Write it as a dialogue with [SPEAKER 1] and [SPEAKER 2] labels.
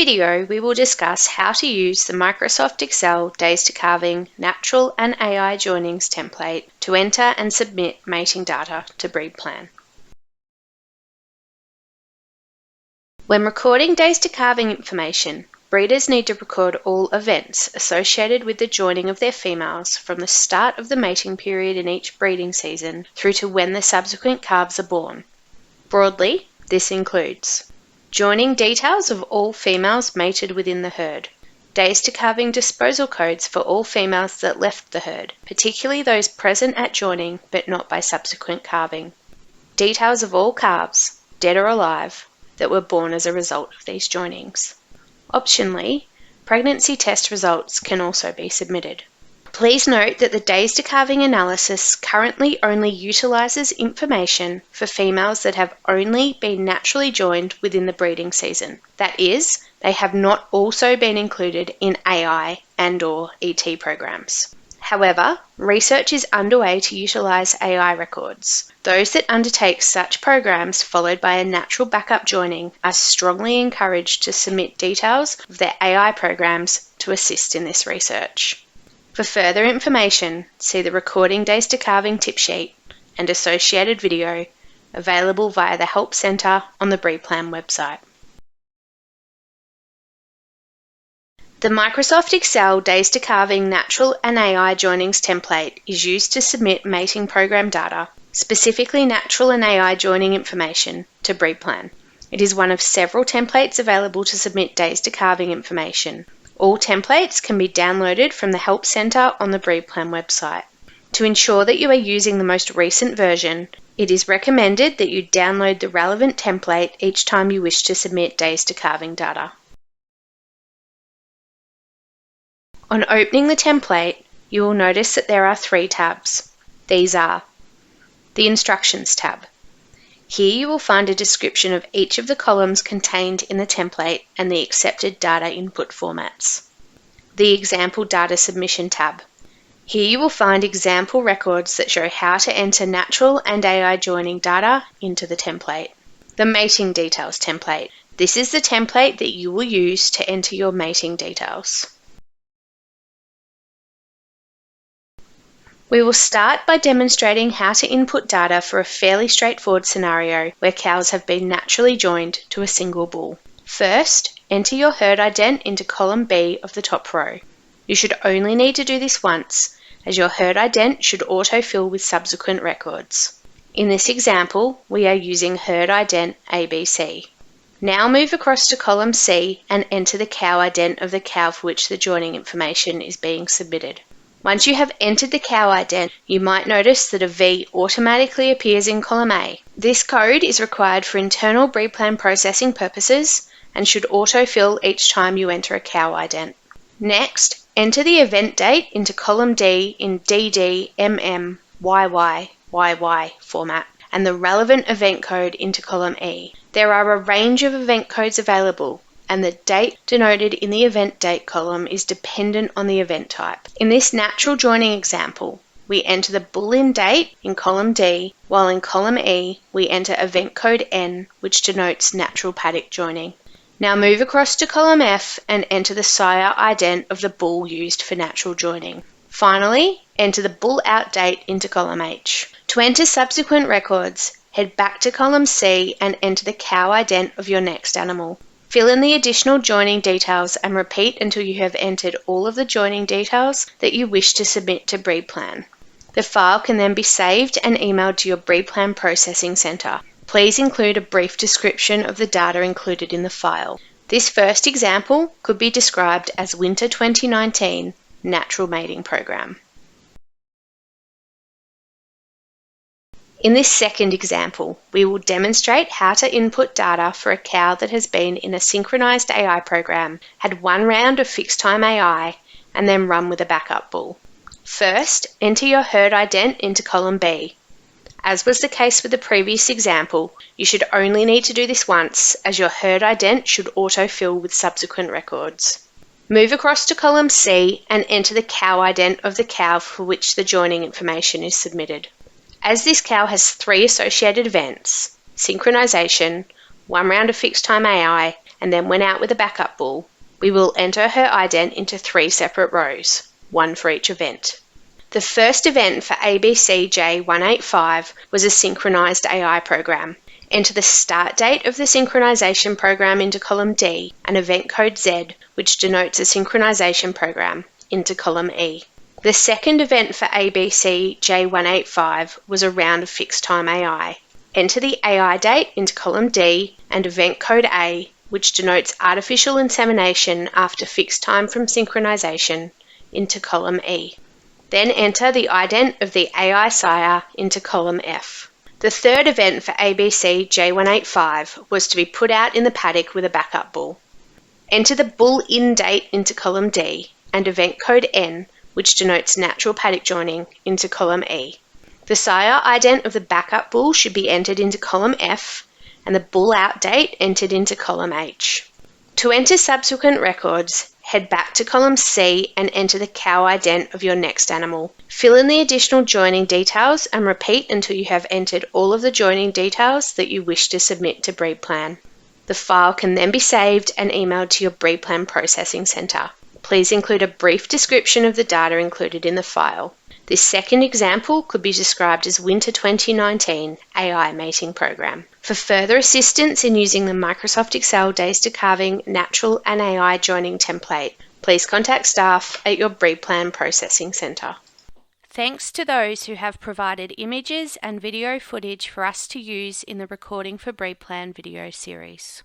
[SPEAKER 1] video, we will discuss how to use the Microsoft Excel Days to Calving Natural and AI Joinings template to enter and submit mating data to BreedPlan. When recording Days to Calving information, breeders need to record all events associated with the joining of their females from the start of the mating period in each breeding season through to when the subsequent calves are born. Broadly, this includes joining details of all females mated within the herd, Days to Calving disposal codes for all females that left the herd, particularly those present at joining but not by subsequent calving, details of all calves, dead or alive, that were born as a result of these joinings. Optionally, pregnancy test results can also be submitted. Please note that the Days to Calving analysis currently only utilises information for females that have only been naturally joined within the breeding season. That is, they have not also been included in AI and/or ET programs. However, research is underway to utilise AI records. Those that undertake such programs followed by a natural backup joining are strongly encouraged to submit details of their AI programs to assist in this research. For further information, see the Recording Days to Calving tip sheet and associated video available via the Help Centre on the BreedPlan website. The Microsoft Excel Days to Calving Natural and AI Joinings template is used to submit mating program data, specifically natural and AI joining information, to BreedPlan. It is one of several templates available to submit Days to Calving information. All templates can be downloaded from the Help Centre on the BreedPlan website. To ensure that you are using the most recent version, it is recommended that you download the relevant template each time you wish to submit Days to Calving data. On opening the template, you will notice that there are 3 tabs. These are the Instructions tab. Here you will find a description of each of the columns contained in the template and the accepted data input formats. The Example Data Submission tab. Here you will find example records that show how to enter natural and AI joining data into the template. The Mating Details template. This is the template that you will use to enter your mating details. We will start by demonstrating how to input data for a fairly straightforward scenario where cows have been naturally joined to a single bull. First, enter your herd ident into column B of the top row. You should only need to do this once, as your herd ident should autofill with subsequent records. In this example, we are using herd ident ABC. Now move across to column C and enter the cow ident of the cow for which the joining information is being submitted. Once you have entered the cow ident, you might notice that a V automatically appears in column A. This code is required for internal BreedPlan processing purposes and should autofill each time you enter a cow ident. Next, enter the event date into column D in DD, MM, YY, YY format and the relevant event code into column E. There are a range of event codes available, and the date denoted in the event date column is dependent on the event type. In this natural joining example, we enter the bull-in date in column D, while in column E, we enter event code N, which denotes natural paddock joining. Now move across to column F and enter the sire ident of the bull used for natural joining. Finally, enter the bull-out date into column H. To enter subsequent records, head back to column C and enter the cow ident of your next animal. Fill in the additional joining details and repeat until you have entered all of the joining details that you wish to submit to BreedPlan. The file can then be saved and emailed to your BreedPlan Processing Centre. Please include a brief description of the data included in the file. This first example could be described as Winter 2019 Natural Mating Program. In this second example, we will demonstrate how to input data for a cow that has been in a synchronized AI program, had 1 round of fixed time AI, and then run with a backup bull. First, enter your herd ident into column B. As was the case with the previous example, you should only need to do this once, as your herd ident should autofill with subsequent records. Move across to column C and enter the cow ident of the cow for which the joining information is submitted. As this cow has 3 associated events, synchronization, 1 round of fixed time AI, and then went out with a backup bull, we will enter her ident into 3 separate rows, 1 for each event. The first event for ABCJ185 was a synchronized AI program. Enter the start date of the synchronization program into column D and event code Z, which denotes a synchronization program, into column E. The second event for ABCJ185 was a round of fixed time AI. Enter the AI date into column D and event code A, which denotes artificial insemination after fixed time from synchronization, into column E. Then enter the ident of the AI sire into column F. The third event for ABCJ185 was to be put out in the paddock with a backup bull. Enter the bull in date into column D and event code N, which denotes natural paddock joining, into column E. The sire ident of the backup bull should be entered into column F and the bull out date entered into column H. To enter subsequent records, head back to column C and enter the cow ident of your next animal. Fill in the additional joining details and repeat until you have entered all of the joining details that you wish to submit to BreedPlan. The file can then be saved and emailed to your BreedPlan Processing Centre. Please include a brief description of the data included in the file. This second example could be described as Winter 2019 AI Mating Program. For further assistance in using the Microsoft Excel Days to Calving Natural and AI Joining template, please contact staff at your BreedPlan Processing Centre. Thanks to those who have provided images and video footage for us to use in the Recording for BreedPlan video series.